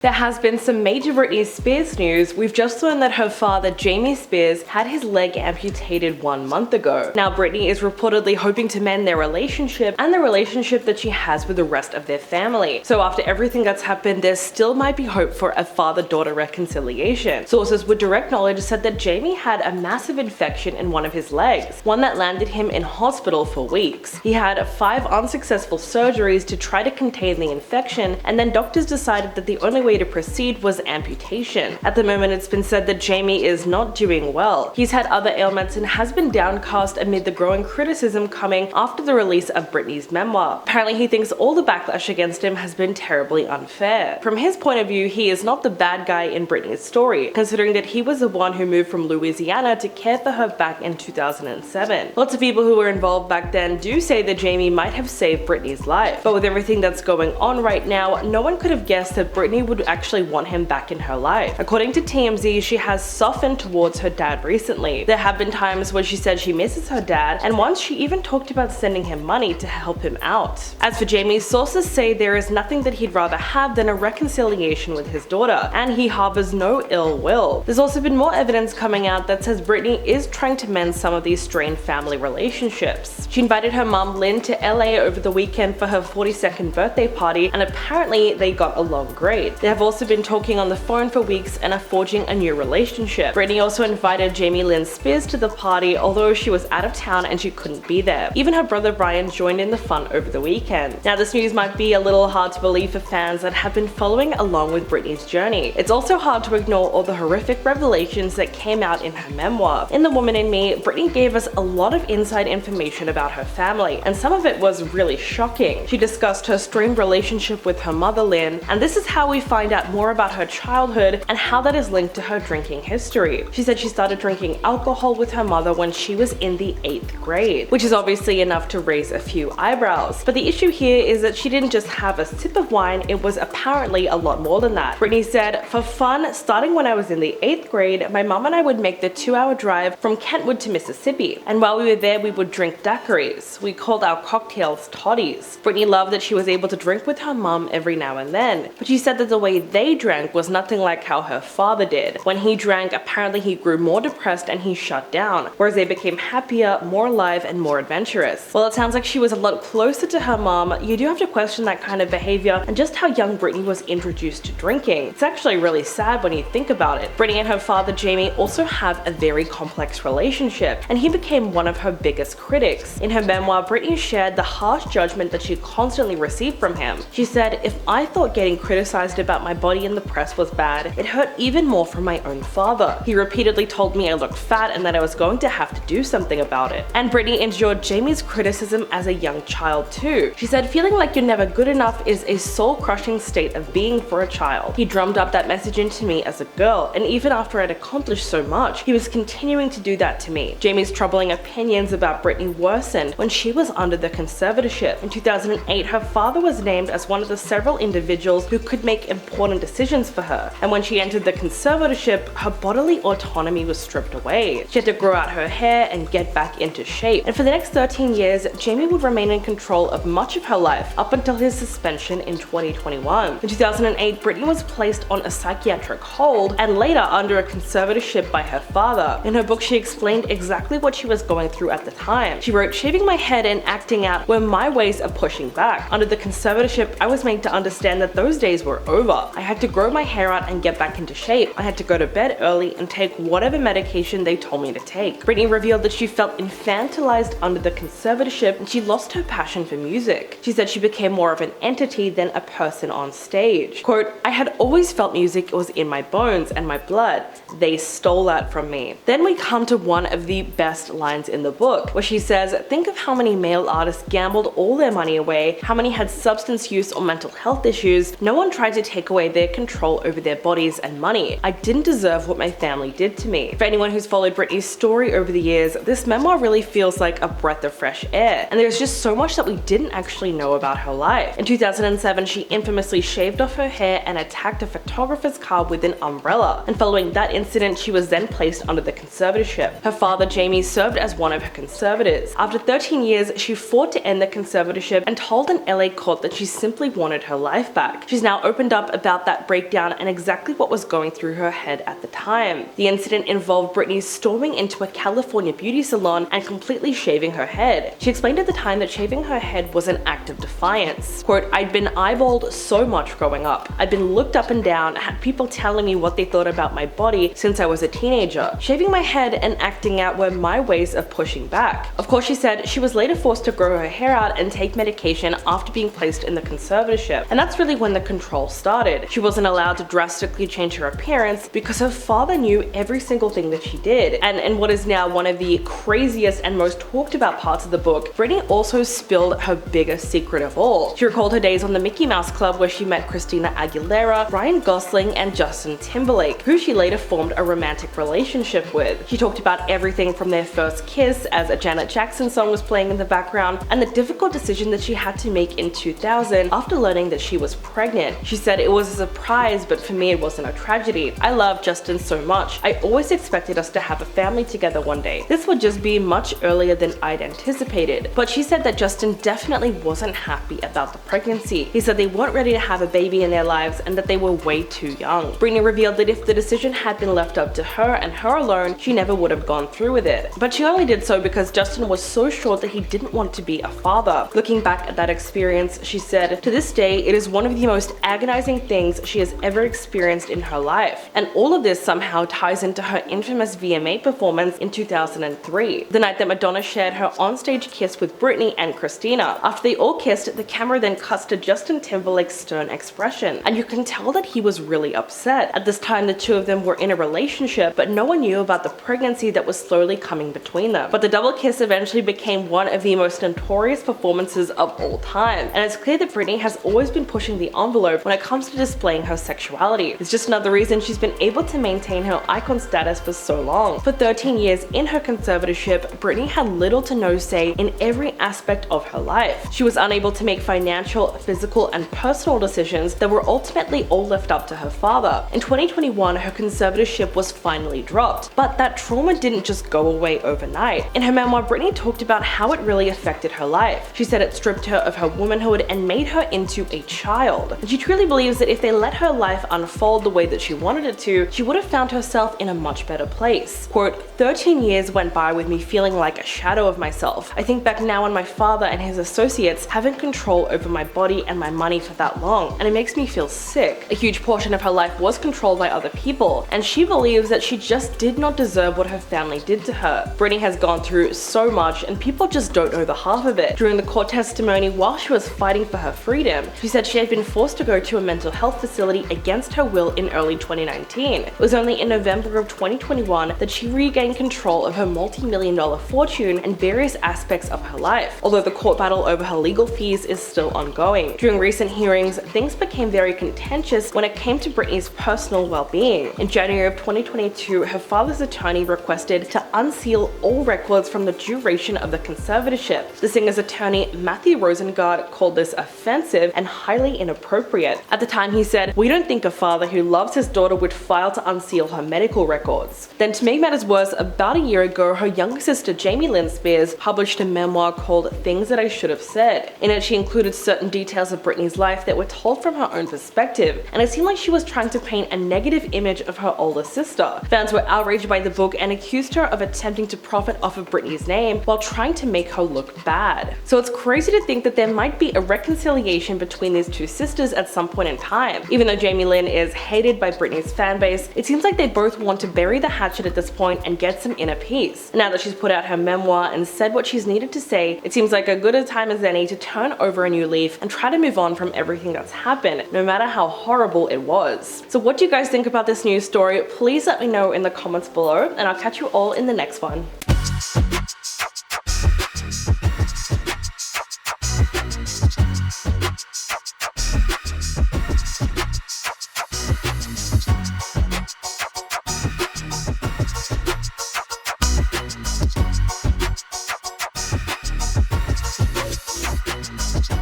There has been some major Britney Spears news. We've just learned that her father, Jamie Spears, had his leg amputated 1 month ago. Now, Britney is reportedly hoping to mend their relationship and the relationship that she has with the rest of their family. So after everything that's happened, there still might be hope for a father-daughter reconciliation. Sources with direct knowledge said that Jamie had a massive infection in one of his legs, one that landed him in hospital for weeks. He had 5 unsuccessful surgeries to try to contain the infection, and then doctors decided that the only way to proceed was amputation. At the moment, it's been said that Jamie is not doing well. He's had other ailments and has been downcast amid the growing criticism coming after the release of Britney's memoir. Apparently, he thinks all the backlash against him has been terribly unfair. From his point of view, he is not the bad guy in Britney's story, considering that he was the one who moved from Louisiana to care for her back in 2007. Lots of people who were involved back then do say that Jamie might have saved Britney's life, but with everything that's going on right now, no one could have guessed that Britney would actually want him back in her life. According to TMZ, she has softened towards her dad recently. There have been times when she said she misses her dad, and once she even talked about sending him money to help him out. As for Jamie, sources say there is nothing that he'd rather have than a reconciliation with his daughter, and he harbors no ill will. There's also been more evidence coming out that says Britney is trying to mend some of these strained family relationships. She invited her mom Lynn to LA over the weekend for her 42nd birthday party, and apparently they got along great. They have also been talking on the phone for weeks and are forging a new relationship. Britney also invited Jamie Lynn Spears to the party, although she was out of town and she couldn't be there. Even her brother Brian joined in the fun over the weekend. Now, this news might be a little hard to believe for fans that have been following along with Britney's journey. It's also hard to ignore all the horrific revelations that came out in her memoir. In The Woman in Me, Britney gave us a lot of inside information about her family, and some of it was really shocking. She discussed her strained relationship with her mother Lynn, and this is how we find out more about her childhood and how that is linked to her drinking history. She said she started drinking alcohol with her mother when she was in the 8th grade, which is obviously enough to raise a few eyebrows. But the issue here is that she didn't just have a sip of wine, it was apparently a lot more than that. Britney said, "For fun, starting when I was in the 8th grade, my mom and I would make the 2-hour drive from Kentwood to Mississippi, and while we were there we would drink daiquiris. We called our cocktails toddies." Britney loved that she was able to drink with her mom every now and then, but she said that the way they drank was nothing like how her father did. When he drank, apparently he grew more depressed and he shut down, whereas they became happier, more alive, and more adventurous. While it sounds like she was a lot closer to her mom, you do have to question that kind of behavior and just how young Britney was introduced to drinking. It's actually really sad when you think about it. Britney and her father Jamie also have a very complex relationship, and he became one of her biggest critics. In her memoir, Britney shared the harsh judgment that she constantly received from him. She said, "If I thought getting criticized about my body in the press was bad, it hurt even more from my own father. He repeatedly told me I looked fat and that I was going to have to do something about it." And Britney endured Jamie's criticism as a young child too. She said, "Feeling like you're never good enough is a soul-crushing state of being for a child. He drummed up that message into me as a girl, and even after I'd accomplished so much, he was continuing to do that to me." Jamie's troubling opinions about Britney worsened when she was under the conservatorship. In 2008, her father was named as one of the several individuals who could make important decisions for her, and when she entered the conservatorship, her bodily autonomy was stripped away. She had to grow out her hair and get back into shape, and for the next 13 years, Jamie would remain in control of much of her life up until his suspension in 2021. In 2008, Britney was placed on a psychiatric hold and later under a conservatorship by her father. In her book, she explained exactly what she was going through at the time. She wrote, "Shaving my head and acting out were my ways of pushing back. Under the conservatorship, I was made to understand that those days were over. I had to grow my hair out and get back into shape. I had to go to bed early and take whatever medication they told me to take." Britney revealed that she felt infantilized under the conservatorship and she lost her passion for music. She said she became more of an entity than a person on stage. Quote, "I had always felt music was in my bones and my blood. They stole that from me." Then we come to one of the best lines in the book, where she says, "Think of how many male artists gambled all their money away, how many had substance use or mental health issues. No one tried to take away their control over their bodies and money. I didn't deserve what my family did to me." For anyone who's followed Britney's story over the years, this memoir really feels like a breath of fresh air, and there's just so much that we didn't actually know about her life. In 2007, she infamously shaved off her hair and attacked a photographer's car with an umbrella, and following that incident, she was then placed under the conservatorship. Her father, Jamie, served as one of her conservators. After 13 years, she fought to end the conservatorship and told an LA court that she simply wanted her life back. She's now opened up up about that breakdown and exactly what was going through her head at the time. The incident involved Britney storming into a California beauty salon and completely shaving her head. She explained at the time that shaving her head was an act of defiance. Quote, "I'd been eyeballed so much growing up. I'd been looked up and down, had people telling me what they thought about my body since I was a teenager. Shaving my head and acting out were my ways of pushing back." Of course, she said she was later forced to grow her hair out and take medication after being placed in the conservatorship, and that's really when the control started. She wasn't allowed to drastically change her appearance because her father knew every single thing that she did. And in what is now one of the craziest and most talked about parts of the book, Britney also spilled her biggest secret of all. She recalled her days on the Mickey Mouse Club where she met Christina Aguilera, Ryan Gosling, and Justin Timberlake, who she later formed a romantic relationship with. She talked about everything from their first kiss as a Janet Jackson song was playing in the background and the difficult decision that she had to make in 2000 after learning that she was pregnant. She said, "It was a surprise, but for me it wasn't a tragedy. I love Justin so much. I always expected us to have a family together one day. This would just be much earlier than I'd anticipated." But she said that Justin definitely wasn't happy about the pregnancy. He said they weren't ready to have a baby in their lives and that they were way too young. Britney revealed that if the decision had been left up to her and her alone, she never would have gone through with it. But she only did so because Justin was so sure that he didn't want to be a father. Looking back at that experience, she said, "To this day, it is one of the most agonizing things she has ever experienced in her life." And all of this somehow ties into her infamous VMA performance in 2003, the night that Madonna shared her onstage kiss with Britney and Christina. After they all kissed, the camera then cuts to Justin Timberlake's stern expression, and you can tell that he was really upset. At this time, the two of them were in a relationship, but no one knew about the pregnancy that was slowly coming between them. But the double kiss eventually became one of the most notorious performances of all time, and it's clear that Britney has always been pushing the envelope when it comes to displaying her sexuality. It's just another reason she's been able to maintain her icon status for so long. For 13 years in her conservatorship, Britney had little to no say in every aspect of her life. She was unable to make financial, physical, and personal decisions that were ultimately all left up to her father. In 2021, her conservatorship was finally dropped, but that trauma didn't just go away overnight. In her memoir, Britney talked about how it really affected her life. She said it stripped her of her womanhood and made her into a child. And she truly believes that if they let her life unfold the way that she wanted it to, she would have found herself in a much better place. Quote, "13 years went by with me feeling like a shadow of myself. I think back now on my father and his associates having control over my body and my money for that long, and it makes me feel sick." A huge portion of her life was controlled by other people, and she believes that she just did not deserve what her family did to her. Britney has gone through so much, and people just don't know the half of it. During the court testimony, while she was fighting for her freedom, she said she had been forced to go to a mental health facility against her will in early 2019. It was only in November of 2021 that she regained control of her multi-million-dollar fortune and various aspects of her life, although the court battle over her legal fees is still ongoing. During recent hearings, things became very contentious when it came to Britney's personal well-being. In January of 2022, her father's attorney requested to unseal all records from the duration of the conservatorship. The singer's attorney, Matthew Rosengard, called this offensive and highly inappropriate. At the time, he said, "We don't think a father who loves his daughter would file to unseal her medical records." Then, to make matters worse, about a year ago, her younger sister, Jamie Lynn Spears, published a memoir called Things That I Should Have Said. In it, she included certain details of Britney's life that were told from her own perspective, and it seemed like she was trying to paint a negative image of her older sister. Fans were outraged by the book and accused her of attempting to profit off of Britney's name while trying to make her look bad. So it's crazy to think that there might be a reconciliation between these two sisters at some point in time. Even though Jamie Lynn is hated by Britney's fanbase, it seems like they both want to bury the hatchet at this point and get some inner peace. Now that she's put out her memoir and said what she's needed to say, it seems like a good a time as any to turn over a new leaf and try to move on from everything that's happened, no matter how horrible it was. So what do you guys think about this news story? Please let me know in the comments below, and I'll catch you all in the next one.